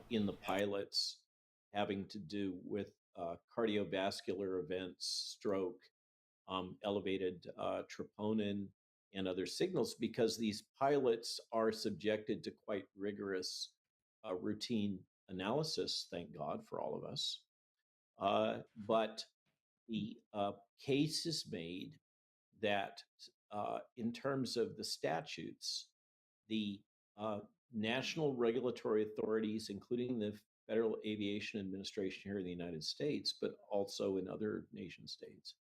in the pilots having to do with cardiovascular events, stroke, elevated troponin, and other signals because these pilots are subjected to quite rigorous routine analysis. Thank God for all of us. But the case is made that, in terms of the statutes, the national regulatory authorities, including the Federal Aviation Administration here in the United States, but also in other nation states,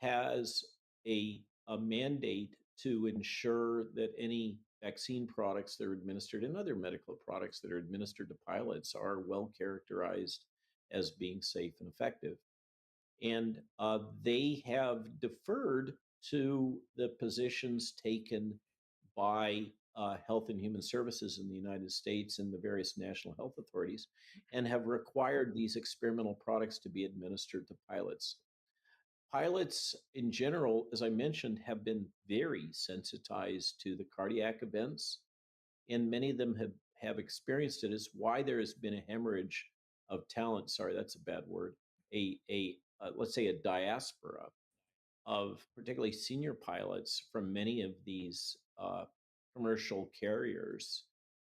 has a mandate to ensure that any vaccine products that are administered and other medical products that are administered to pilots are well characterized as being safe and effective. And they have deferred to the positions taken by Health and Human Services in the United States and the various national health authorities and have required these experimental products to be administered to pilots. Pilots in general, as I mentioned, have been very sensitized to the cardiac events, and many of them have experienced it. Is why there has been a hemorrhage of talent. Sorry, that's a bad word. A let's say a diaspora of particularly senior pilots from many of these commercial carriers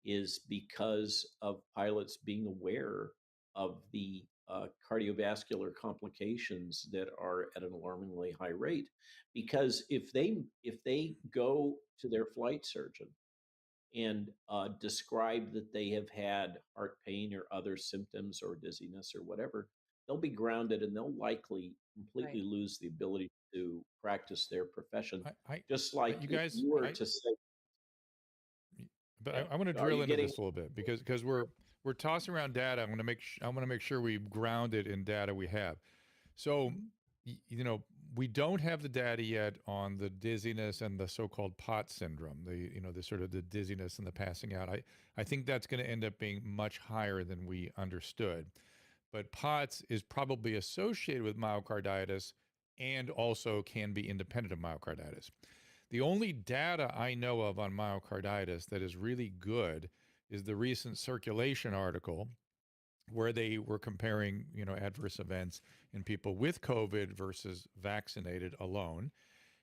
is because of pilots being aware of the cardiovascular complications that are at an alarmingly high rate. Because if they go to their flight surgeon and describe that they have had heart pain or other symptoms or dizziness or whatever, they'll be grounded and they'll likely completely Right. lose the ability to practice their profession. I Just like you if guys, you were to say, but yeah, I want to are drill you into getting? this a little bit because we're tossing around data. I want to make sure we ground it in data we have. So, you know, we don't have the data yet on the dizziness and the so-called POT syndrome. The sort of the dizziness and the passing out. I think that's going to end up being much higher than we understood. But POTS is probably associated with myocarditis and also can be independent of myocarditis. The only data I know of on myocarditis that is really good is the recent Circulation article where they were comparing, adverse events in people with COVID versus vaccinated alone.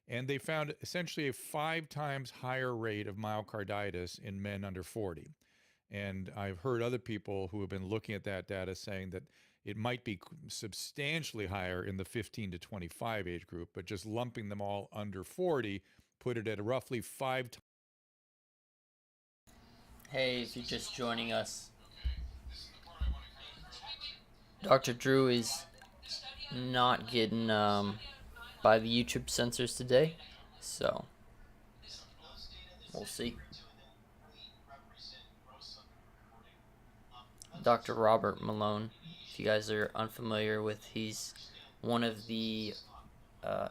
And they found essentially a 5 times higher rate of myocarditis in men under 40. And I've heard other people who have been looking at that data saying that it might be substantially higher in the 15 to 25 age group, but just lumping them all under 40 put it at roughly 5 times. Hey, if you're just joining us, Dr. Drew is not getting by the YouTube censors today, so we'll see. Dr. Robert Malone, if you guys are unfamiliar with, he's one of the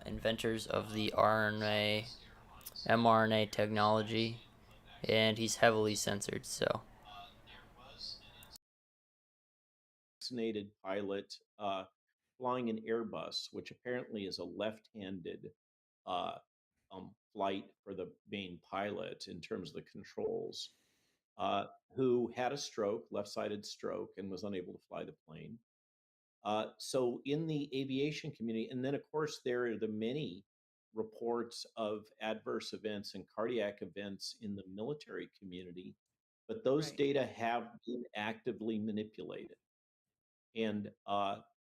inventors of the RNA, mRNA technology, and he's heavily censored, so. Vaccinated pilot flying an Airbus, which apparently is a left-handed uh, flight for the main pilot in terms of the controls, who had a stroke, left-sided stroke, and was unable to fly the plane. So in the aviation community, and then of course there are the many reports of adverse events and cardiac events in the military community, but those Right. data have been actively manipulated. And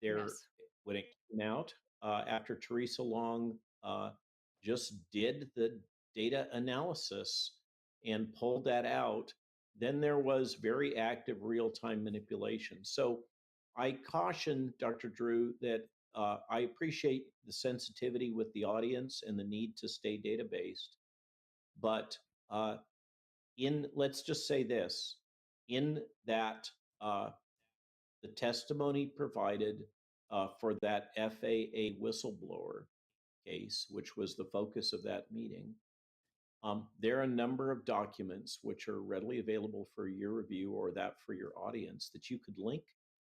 there, Yes. when it came out after Teresa Long just did the data analysis and pulled that out, then there was very active real-time manipulation. So I caution Dr. Drew that I appreciate the sensitivity with the audience and the need to stay data-based, but let's just say this, in that the testimony provided for that FAA whistleblower case, which was the focus of that meeting, there are a number of documents which are readily available for your review or that for your audience that you could link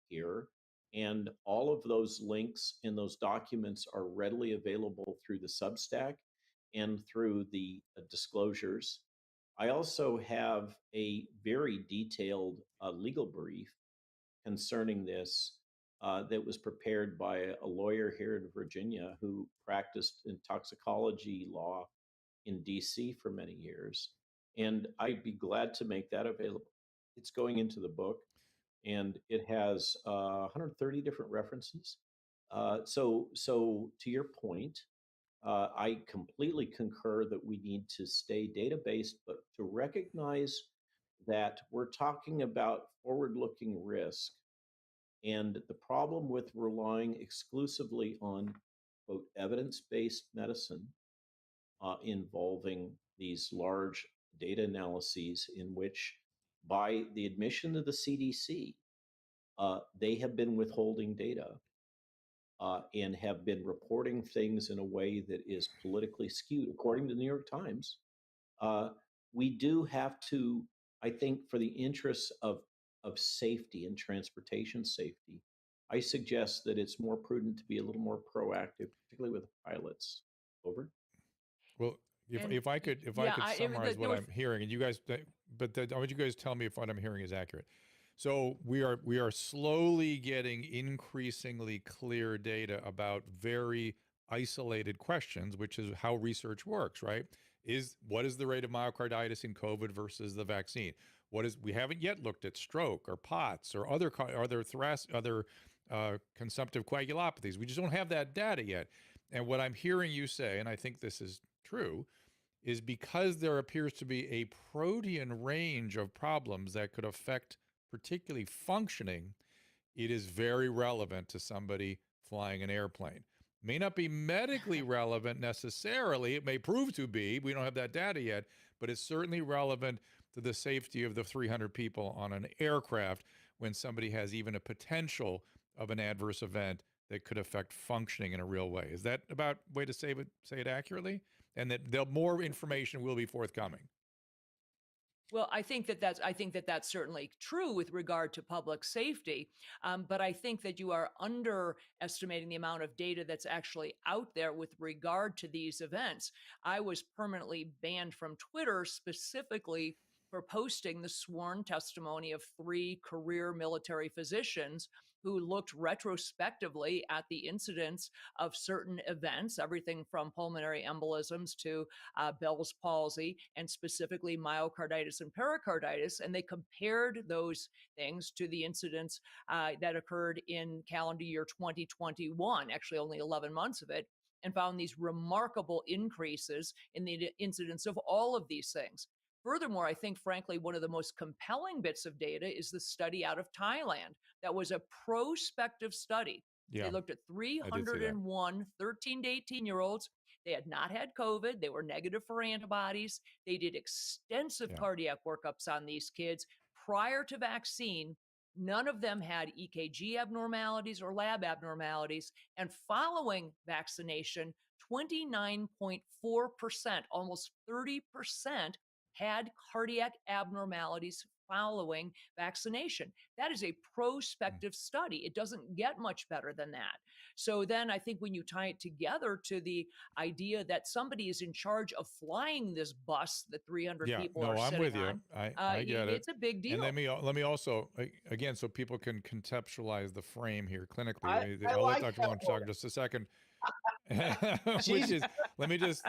here. And all of those links in those documents are readily available through the Substack and through the disclosures. I also have a very detailed legal brief concerning this that was prepared by a lawyer here in Virginia who practiced in toxicology law in DC for many years. And I'd be glad to make that available. It's going into the book, and it has 130 different references. So to your point, I completely concur that we need to stay data based, but to recognize that we're talking about forward looking risk. And the problem with relying exclusively on, quote, evidence based medicine involving these large data analyses, in which, by the admission of the CDC, they have been withholding data and have been reporting things in a way that is politically skewed, according to the New York Times. We do have to, I think, for the interests of safety and transportation safety, I suggest that it's more prudent to be a little more proactive, particularly with pilots. Over. Well, if I could summarize what I'm hearing, and you guys, I want you guys to tell me if what I'm hearing is accurate. So we are slowly getting increasingly clear data about very isolated questions, which is how research works, right? What is the rate of myocarditis in COVID versus the vaccine? We haven't yet looked at stroke or POTS or other consumptive coagulopathies. We just don't have that data yet. And what I'm hearing you say, and I think this is true, is because there appears to be a protean range of problems that could affect particularly functioning, it is very relevant to somebody flying an airplane. May not be medically relevant necessarily. It may prove to be. We don't have that data yet, but it's certainly relevant to the safety of the 300 people on an aircraft when somebody has even a potential of an adverse event that could affect functioning in a real way. Is that about way to say it accurately? And that more information will be forthcoming. Well, I think that that's certainly true with regard to public safety, but I think that you are underestimating the amount of data that's actually out there with regard to these events. I was permanently banned from Twitter specifically for posting the sworn testimony of 3 career military physicians who looked retrospectively at the incidence of certain events, everything from pulmonary embolisms to Bell's palsy, and specifically myocarditis and pericarditis. And they compared those things to the incidents that occurred in calendar year 2021, actually only 11 months of it, and found these remarkable increases in the incidence of all of these things. Furthermore, I think, frankly, one of the most compelling bits of data is the study out of Thailand that was a prospective study. Yeah, they looked at 301 13 to 18-year-olds. They had not had COVID. They were negative for antibodies. They did extensive cardiac workups on these kids prior to vaccine. None of them had EKG abnormalities or lab abnormalities. And following vaccination, 29.4%, almost 30%, had cardiac abnormalities following vaccination. That is a prospective study. It doesn't get much better than that. So then I think when you tie it together to the idea that somebody is in charge of flying this bus that 300 people are sitting on. I'm with you. I get it. It's a big deal. And let me also, again, so people can conceptualize the frame here clinically. I'll let Dr. Malone talk in just a second. Which is, let me just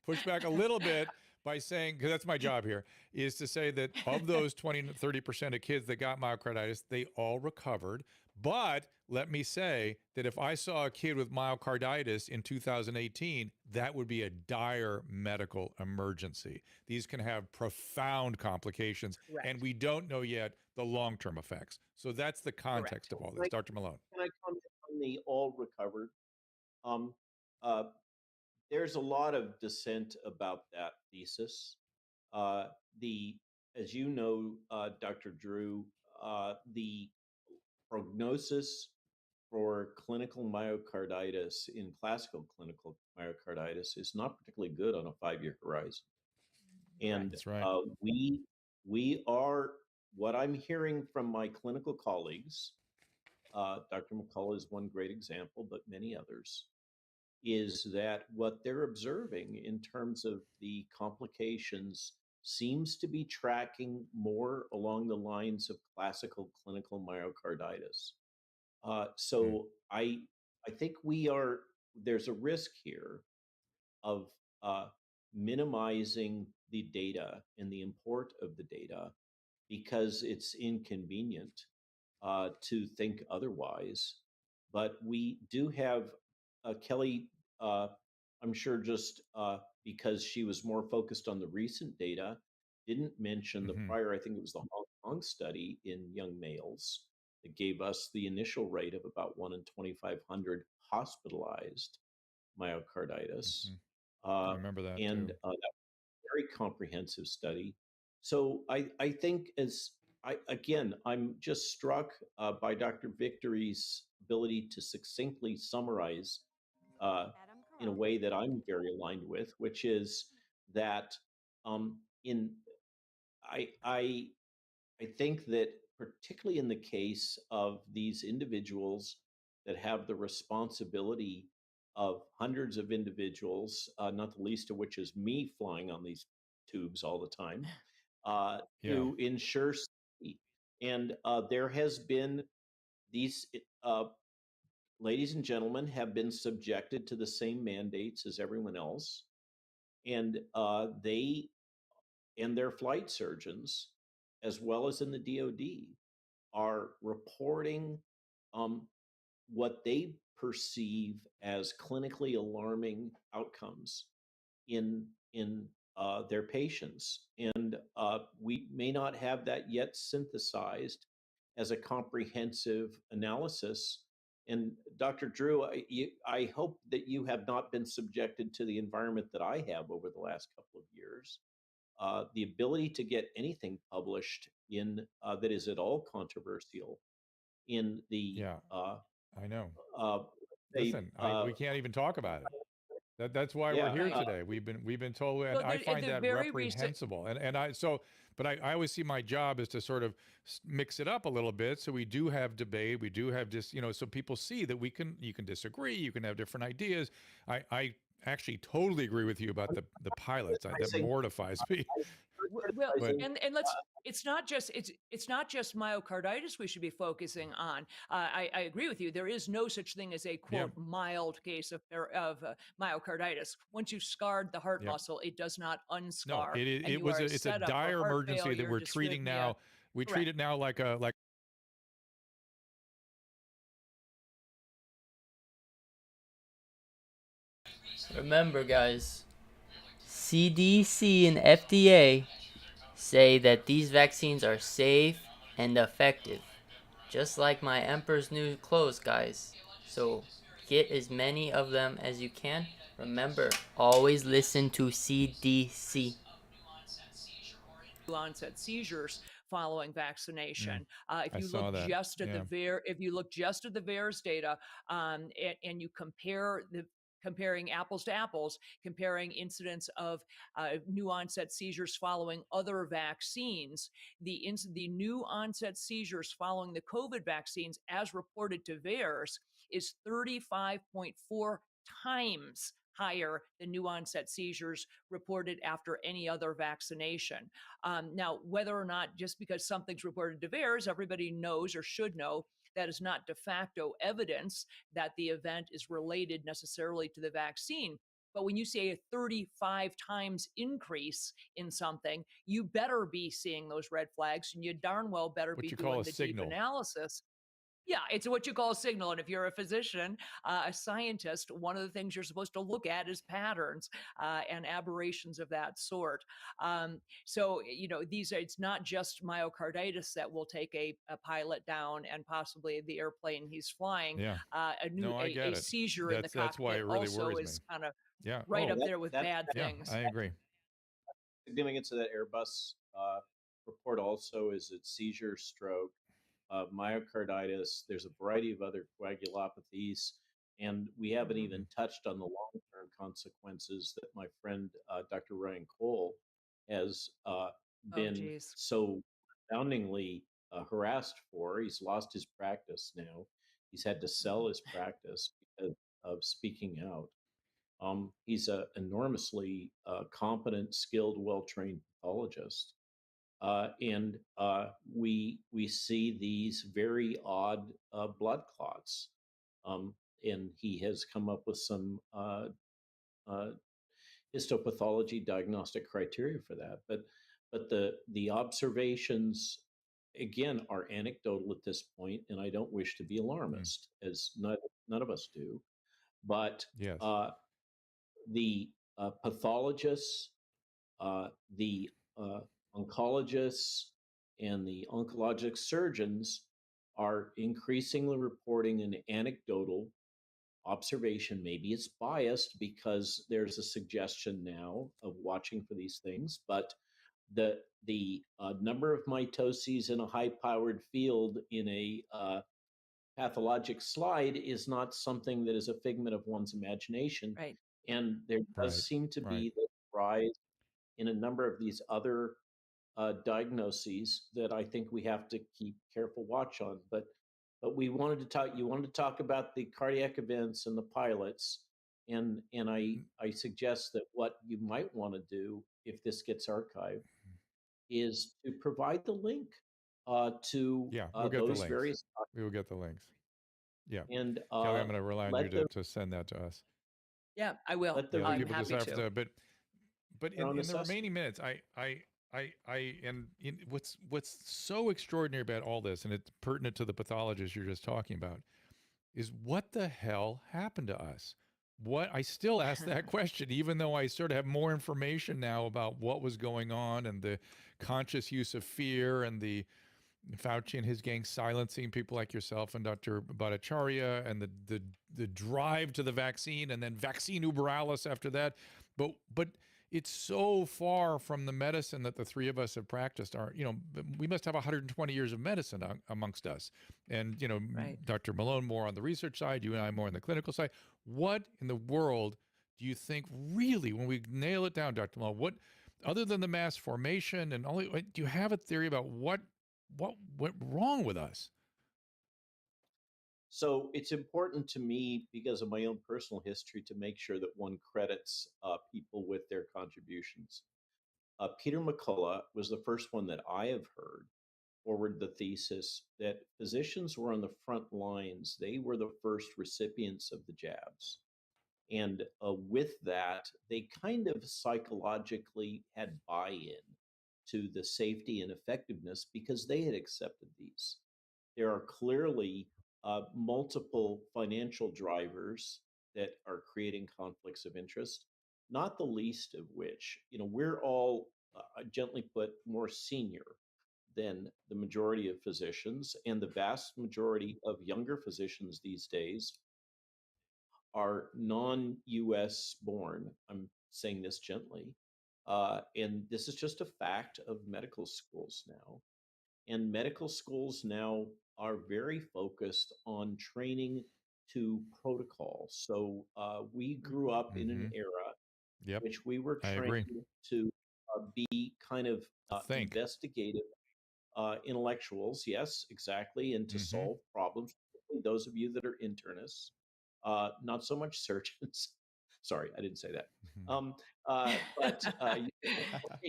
push back a little bit by saying, because that's my job here, is to say that of those 20 to 30% of kids that got myocarditis, they all recovered. But let me say that if I saw a kid with myocarditis in 2018, that would be a dire medical emergency. These can have profound complications, Correct. And we don't know yet the long-term effects. So that's the context Correct. of all this. Dr. Malone. Can I comment on the all recovered? There's a lot of dissent about that thesis. As you know, Dr. Drew, the prognosis for clinical myocarditis in classical clinical myocarditis is not particularly good on a 5-year horizon. And that's right. We are, what I'm hearing from my clinical colleagues, Dr. McCullough is one great example, but many others, is that what they're observing in terms of the complications seems to be tracking more along the lines of classical clinical myocarditis. Mm. So I think we are there's a risk here of uh, minimizing the data and the import of the data because it's inconvenient to think otherwise. But we do have Kelly, I'm sure just because she was more focused on the recent data, didn't mention the Hmm. prior, I think it was the Hong Kong study in young males that gave us the initial rate of about 1 in 2,500 hospitalized myocarditis. Hmm. I Uh, remember that and too. that very comprehensive study. So I think I'm just struck by Dr. Victory's ability to succinctly summarize uh, in a way that I'm very aligned with, which is that in I I think that particularly in the case of these individuals that have the responsibility of hundreds of individuals, not the least of which is me flying on these tubes all the time, Yeah. to ensure safety. And there has been these ladies and gentlemen have been subjected to the same mandates as everyone else, and they and their flight surgeons, as well as in the DoD, are reporting um, what they perceive as clinically alarming outcomes in their patients, and we may not have that yet synthesized as a comprehensive analysis. And Dr. Drew, I hope that you have not been subjected to the environment that I have over the last couple of years. The ability to get anything published in that is at all controversial in the Yeah. I know. uh, they Listen, we can't even talk about it. That's why we're yeah here Right. today. We've been told, and Well, I at find the that very recent, reprehensible. And I so, but I always see my job is to sort of mix it up a little bit, so we do have debate, we do have just so people see that you can disagree, you can have different ideas. I actually totally agree with you about the pilots. That criticizing, mortifies me. well, But criticizing and let's. It's not just myocarditis we should be focusing on. I agree with you. There is no such thing as a yeah, quote mild case of myocarditis. Once you've scarred the heart yeah. muscle, it does not No, unscar, and it you was are it's a set up for dire heart emergency that failure, we're treating dyspnea. now. We treat Correct. it now like a like. Remember, guys, CDC and FDA say that these vaccines are safe and effective. Just like my Emperor's New Clothes, guys. So get as many of them as you can. Remember, always listen to CDC. Onset seizures following Mm, vaccination. If I you look saw that. just at Yeah. if you look just at the VAERS data, and you comparing apples to apples, comparing incidence of new onset seizures following other vaccines, the new onset seizures following the COVID vaccines, as reported to VAERS, is 35.4 times higher than new onset seizures reported after any other vaccination. Now, whether or not just because something's reported to VAERS, everybody knows or should know that is not de facto evidence that the event is related necessarily to the vaccine. But when you say a 35 times increase in something, you better be seeing those red flags, and you darn well better What be you call doing a the deep signal. analysis. Yeah, it's what you call a signal. And if you're a physician, a scientist, one of the things you're supposed to look at is patterns and aberrations of that sort. So, it's not just myocarditis that will take a pilot down and possibly the airplane he's flying. Yeah. A new No, I get a it. seizure in the That's why cockpit it really also worries me. is kind of Yeah. right Oh, up there with bad yeah, things. I agree. significance of that Airbus report also is that seizure, stroke, myocarditis. There's a variety of other coagulopathies, and we haven't Mhm. even touched on the long-term consequences that my friend Dr. Ryan Cole has Oh, been geez. so resoundingly harassed for. He's lost his practice now. He's had to sell his practice because of speaking out. He's an enormously competent, skilled, well-trained pathologist. And we see these very odd blood clots, and he has come up with some uh, histopathology diagnostic criteria for that. But the observations again are anecdotal at this point, and I don't wish to be alarmist, as none of us do. But Yes. The pathologists, the uh, oncologists, and the oncologic surgeons are increasingly reporting an anecdotal observation. Maybe it's biased because there's a suggestion now of watching for these things, but the number of mitoses in a high-powered field in a pathologic slide is not something that is a figment of one's imagination. Right. And there Right. does seem to Right. be the rise in a number of these other diagnoses that I think we have to keep careful watch on. But we wanted to talk. You wanted to talk about the cardiac events and the pilots, and I suggest that what you might want to do if this gets archived is to provide the link to Yeah, we'll get the those links. various We will get the links. Yeah. and Kelly, I'm going to rely on you let them to send that to us. Yeah, I will. let The them other I'm people just happy have to. to, but their own in the assessment. remaining minutes, what's so extraordinary about all this, and it's pertinent to the pathologist you're just talking about, is what the hell happened to us? What I still ask that question, even though I sort of have more information now about what was going on and the conscious use of fear and the Fauci and his gang silencing people like yourself and Dr. Bhattacharya and the drive to the vaccine and then vaccine uber alles after that. But it's so far from the medicine that the three of us have practiced. We must have 120 years of medicine amongst us. And, Right. Dr. Malone more on the research side, you and I more on the clinical side. What in the world do you think really, when we nail it down, Dr. Malone, what, other than the mass formation and all, do you have a theory about what went wrong with us? So it's important to me, because of my own personal history, to make sure that one credits people with their contributions. Peter McCullough was the first one that I have heard forward the thesis that physicians were on the front lines. They were the first recipients of the jabs. And with that, they kind of psychologically had buy-in to the safety and effectiveness because they had accepted these. There are clearly multiple financial drivers that are creating conflicts of interest, not the least of which, we're all, gently put, more senior than the majority of physicians, and the vast majority of younger physicians these days are non-US born. I'm saying this gently. And this is just a fact of medical schools now. And medical schools now are very focused on training to protocol. So we grew up in an era Yep. which we were I agree. trained to be kind of Think. investigative intellectuals, yes, exactly, and to solve problems. Those of you that are internists, not so much surgeons. Sorry, I didn't say that. But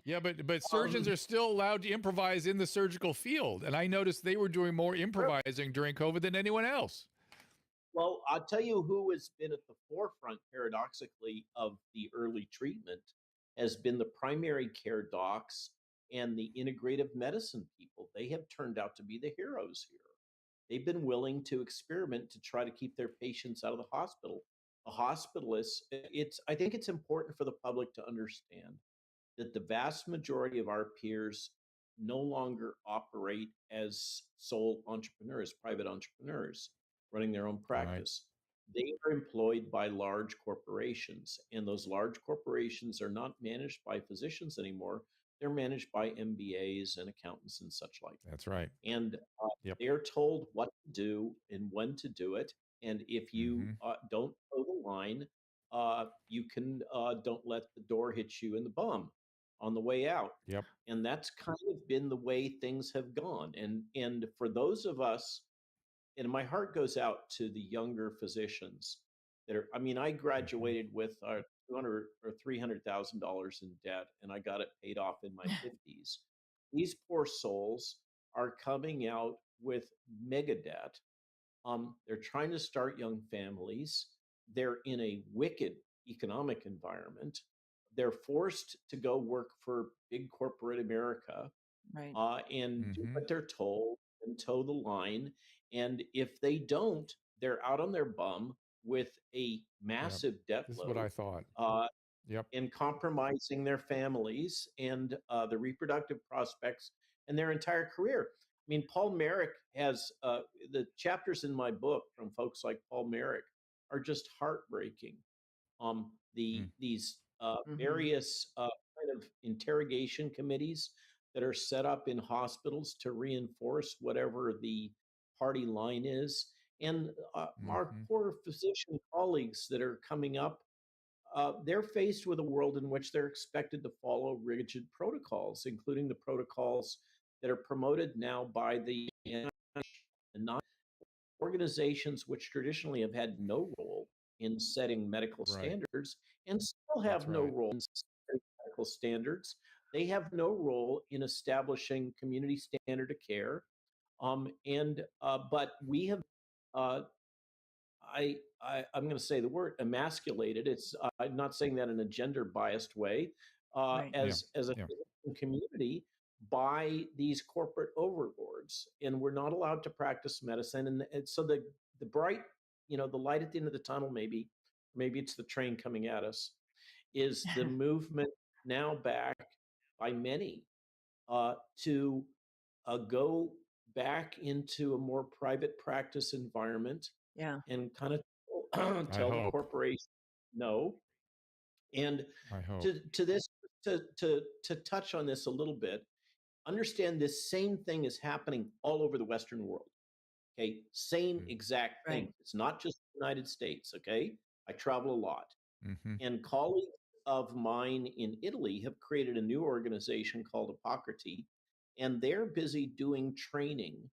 Yeah, but surgeons are still allowed to improvise in the surgical field, and I noticed they were doing more improvising during COVID than anyone else. well, I'll tell you who has been at the forefront, paradoxically, of the early treatment has been the primary care docs and the integrative medicine people. They have turned out to be the heroes here. They've been willing to experiment to try to keep their patients out of the hospital. The hospitalists, I think it's important for the public to understand that the vast majority of our peers no longer operate as sole entrepreneurs, private entrepreneurs running their own practice. Right. They are employed by large corporations, and those large corporations are not managed by physicians anymore. They're managed by MBAs and accountants and such like. That's right. And they're told what to do and when to do it. And if you don't toe the line, you can don't let the door hit you in the bum on the way out. Yep. And that's kind of been the way things have gone. And for those of us, and my heart goes out to the younger physicians that are. I mean, I graduated with 200 or $300,000 in debt, and I got it paid off in my 50s. These poor souls are coming out with mega debt. They're trying to start young families. They're in a wicked economic environment. They're forced to go work for big corporate America Right. and do Mm-hmm. what they're told and toe the line. And if they don't, they're out on their bum with a Yep. massive debt This is what load I thought. uh, Yep. and compromising their families and the reproductive prospects and their entire career. I mean, Paul Merrick has the chapters in my book from folks like Paul Merrick are just heartbreaking. Mm. These Hmm. various kind of interrogation committees that are set up in hospitals to reinforce whatever the party line is, and our Mm-hmm. poor physician colleagues that are coming up, they're faced with a world in which they're expected to follow rigid protocols, including the protocols that are promoted now by the not organizations which traditionally have had no role in setting medical Right. standards and still That's have no right. role in setting medical standards. They have no role in establishing community standard of care. And but we have uh, I'm going to say the word emasculated. It's I'm not saying that in a gender biased way. Right. Yeah. As a Yeah. community by these corporate overlords, and we're not allowed to practice medicine. And so the bright, the light at the end of the tunnel, maybe it's the train coming at us, is the movement now back by many to go back into a more private practice environment Yeah. and kind of I tell the hope. corporation no. And I hope. to this to touch on this a little bit, understand this same thing is happening all over the Western world. Okay, same Mm. exact Right. thing. It's not just the United States. Okay, I travel a lot, Mm-hmm. and colleagues of mine in Italy have created a new organization called Hippocrates, and they're busy doing training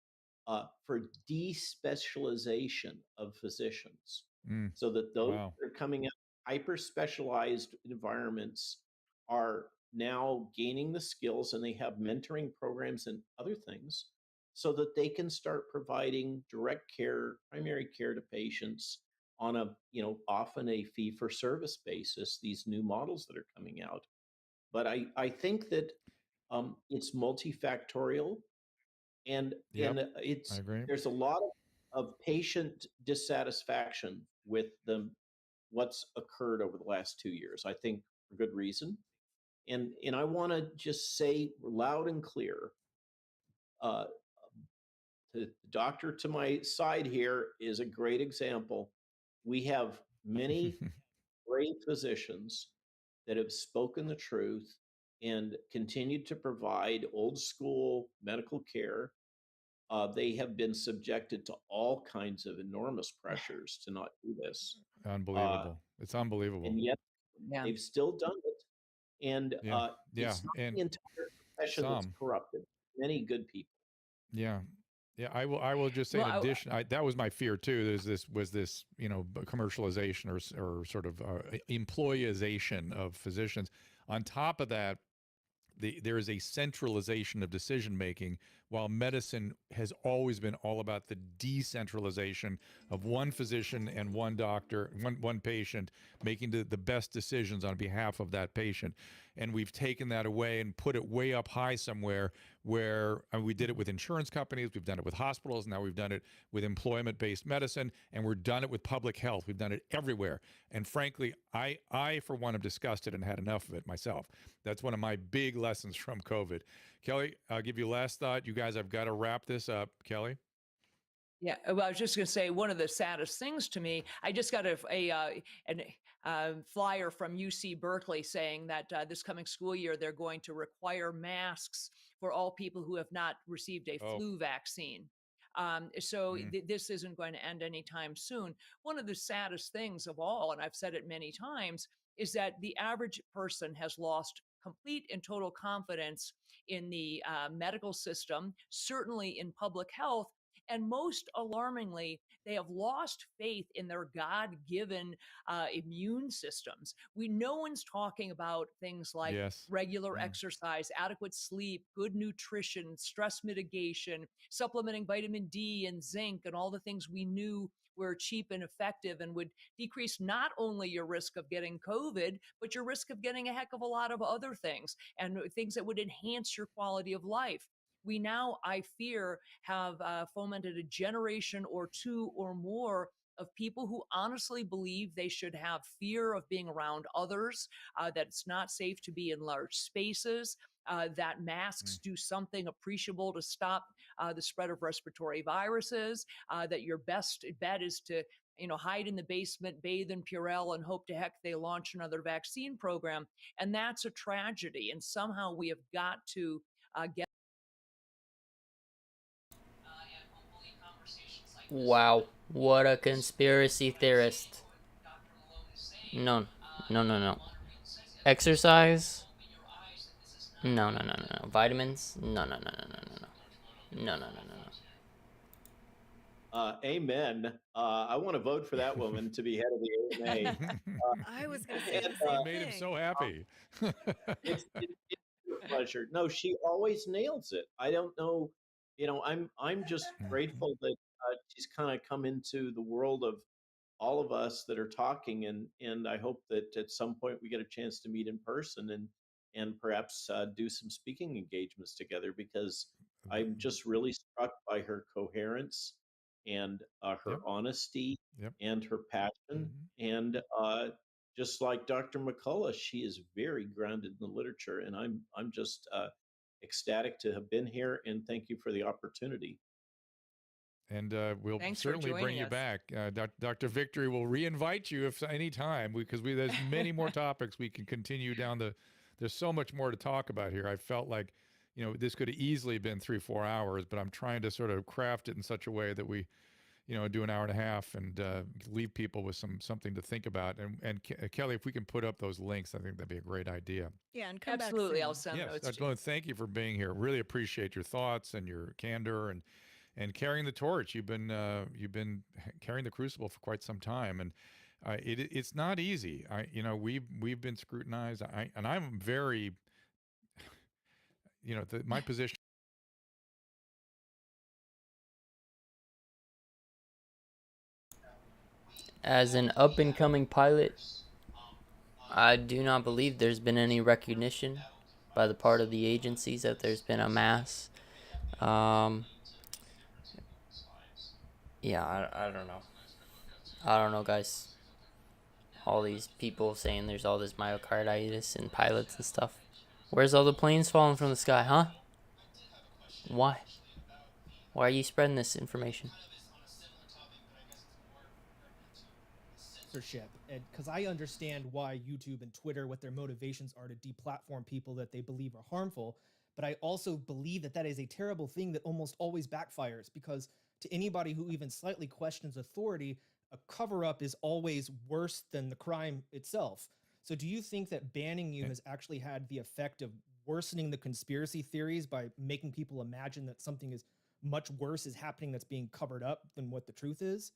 for despecialization of physicians Mm. so that those Wow. that are coming out of hyper specialized environments are now gaining the skills, and they have mentoring programs and other things so that they can start providing direct care, primary care to patients on a, often a fee for service basis, these new models that are coming out. But I think that it's multifactorial, and Yep. I it's agree. there's a lot of patient dissatisfaction with what's occurred over the last 2 years. I think for good reason, and I want to just say loud and clear, uh, the doctor to my side here is a great example. We have many great physicians that have spoken the truth and continued to provide old school medical care. They have been subjected to all kinds of enormous pressures to not do this. Uh, Unbelievable. It's unbelievable. and yet Yeah. they've still done it. And Yeah. Yeah. it's not And the entire profession that's some. corrupted. Many good people. Yeah. Yeah, I will just say Well, in addition, that was my fear too. Was this commercialization or sort of employization of physicians. On top of that, there is a centralization of decision making, while medicine has always been all about the decentralization of one physician and one doctor, one patient making the best decisions on behalf of that patient. And we've taken that away and put it way up high somewhere where we did it with insurance companies, we've done it with hospitals, now we've done it with employment-based medicine, and we're done it with public health. We've done it everywhere. And frankly, I for one, am disgusted and had enough of it myself. That's one of my big lessons from COVID. Kelly, I'll give you last thought. You guys, I've got to wrap this up. Kelly? Yeah, well, I was just going to say one of the saddest things to me. I just got an flyer from UC Berkeley saying that this coming school year they're going to require masks for all people who have not received a Oh, flu vaccine. So mm, this isn't going to end anytime soon. One of the saddest things of all, and I've said it many times, is that the average person has lost complete and total confidence in the medical system, certainly in public health, And most alarmingly, they have lost faith in their God-given immune systems. No one's talking about things like Yes. regular Mm. exercise, adequate sleep, good nutrition, stress mitigation, supplementing vitamin D and zinc, and all the things we knew were cheap and effective and would decrease not only your risk of getting COVID, but your risk of getting a heck of a lot of other things and things that would enhance your quality of life. We now, I fear, have fomented a generation or two or more of people who honestly believe they should have fear of being around others, that it's not safe to be in large spaces, that masks do something appreciable to stop the spread of respiratory viruses, that your best bet is to hide in the basement, bathe in Purell, and hope to heck they launch another vaccine program. And that's a tragedy. And somehow we have got to get. And hopefully conversations like this. Wow, what a conspiracy theorist. No, no, no, no. Exercise? No, no, no, no, no. Vitamins? No, no, no, no, no, no, no. No, no, no, no, no. Amen. I want to vote for that woman to be head of the AMA. I was going to say And the same It made him thing. so happy. it's a pleasure. No, she always nails it. I don't know, I'm just grateful that she's kind of come into the world of all of us that are talking, and I hope that at some point we get a chance to meet in person and perhaps do some speaking engagements together, because I'm just really struck by her coherence and her Yep. honesty Yep. and her passion. And just like Dr. McCullough, she is very grounded in the literature, and I'm just ecstatic to have been here. And thank you for the opportunity. And we'll Thanks for certainly bring joining you us. back. Dr. Victory will re-invite you if any time, because there's many more topics we can continue down the. There's so much more to talk about here. I felt like, this could have easily been 3-4 hours, but I'm trying to sort of craft it in such a way that we, do an hour and a half and leave people with something to think about. And Kelly, if we can put up those links, I think that'd be a great idea. Yeah, and come Absolutely, back I'll soon. send Yes, those Dr. to you. Malone, thank you for being here. Really appreciate your thoughts and your candor and carrying the torch. You've been carrying the crucible for quite some time, and it's not easy. We've been scrutinized. I'm very, my position. As an up and coming pilot, I do not believe there's been any recognition by the part of the agencies that there's been a mass. Yeah, I don't know. I don't know, guys. All these people saying there's all this myocarditis in pilots and stuff. Where's all the planes falling from the sky, huh? Why? Why are you spreading this information? Censorship, and because I understand why YouTube and Twitter, what their motivations are to deplatform people that they believe are harmful, but I also believe that that is a terrible thing that almost always backfires, because to anybody who even slightly questions authority, a cover-up is always worse than the crime itself. So do you think that banning you has actually had the effect of worsening the conspiracy theories by making people imagine that something is much worse is happening that's being covered up than what the truth is?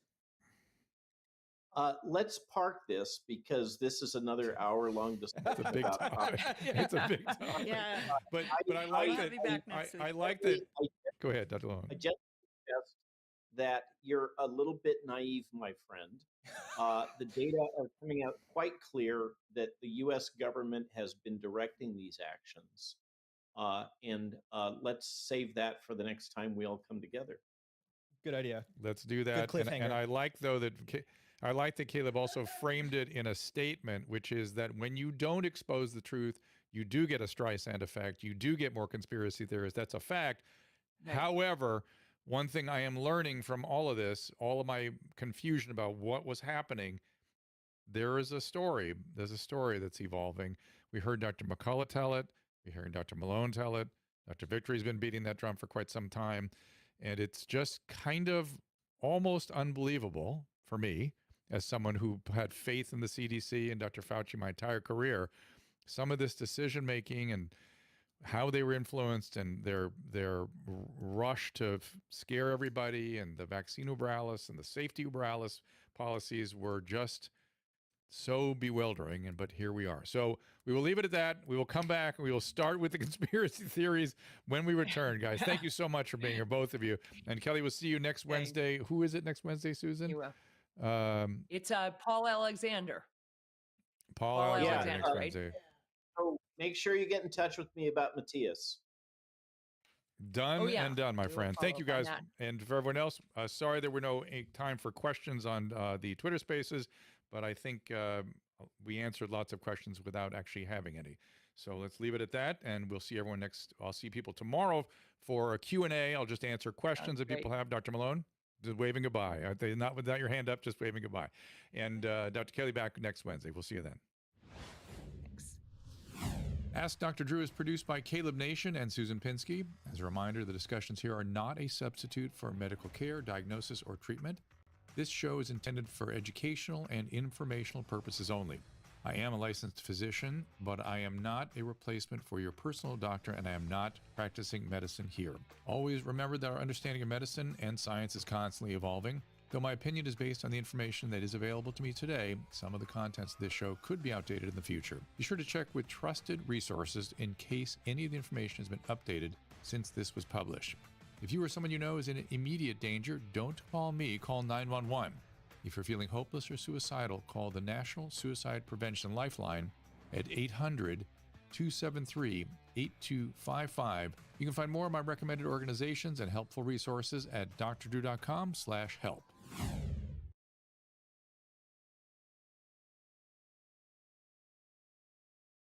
Let's park this, because this is another hour-long discussion. It's a big about topic. It's a big topic. Yeah. But I like I'll that. be back next I week. like that. Go ahead, Dr. Malone. I just suggest that you're a little bit naive, my friend. The data are coming out quite clear that the U.S. government has been directing these actions. And let's save that for the next time we all come together. Good idea. Let's do that. Good And cliffhanger. I like, though, that I like that Caleb also framed it in a statement, which is that when you don't expose the truth, you do get a Streisand effect. You do get more conspiracy theorists. That's a fact. Right. However, one thing I am learning from all of this, all of my confusion about what was happening, there is a story. There's a story that's evolving. We heard Dr. McCullough tell it. We heard Dr. Malone tell it. Dr. Victory's been beating that drum for quite some time. And it's just kind of almost unbelievable for me, as someone who had faith in the CDC and Dr. Fauci my entire career. Some of this decision making and how they were influenced and their rush to scare everybody, and the vaccine uberalis and the safety uberalis policies were just so bewildering. But here we are. So we will leave it at that. We will come back and we will start with the conspiracy theories when we return, guys. Thank you so much for being here, both of you. And Kelly, we'll see you next Wednesday. Who is it next Wednesday, Susan? You will. It's Paul Alexander. Paul Alexander next right? Wednesday. So make sure you get in touch with me about Matthias. Done and done, my We will friend. Thank follow you, up on guys. that. And for everyone else, sorry there were no time for questions on the Twitter Spaces, but I think we answered lots of questions without actually having any. So let's leave it at that, and we'll see everyone next. I'll see people tomorrow for a Q&A. I'll just answer questions that people have. Dr. Malone, just waving goodbye. Not without your hand up, just waving goodbye. And Dr. Kelly back next Wednesday. We'll see you then. Ask Dr. Drew is produced by Caleb Nation and Susan Pinsky. As a reminder, the discussions here are not a substitute for medical care, diagnosis, or treatment. This show is intended for educational and informational purposes only. I am a licensed physician, but I am not a replacement for your personal doctor, and I am not practicing medicine here. Always remember that our understanding of medicine and science is constantly evolving. Though my opinion is based on the information that is available to me today, some of the contents of this show could be outdated in the future. Be sure to check with trusted resources in case any of the information has been updated since this was published. If you or someone you know is in immediate danger, don't call me, call 911. If you're feeling hopeless or suicidal, call the National Suicide Prevention Lifeline at 800-273-8255. You can find more of my recommended organizations and helpful resources at drdrew.com/help.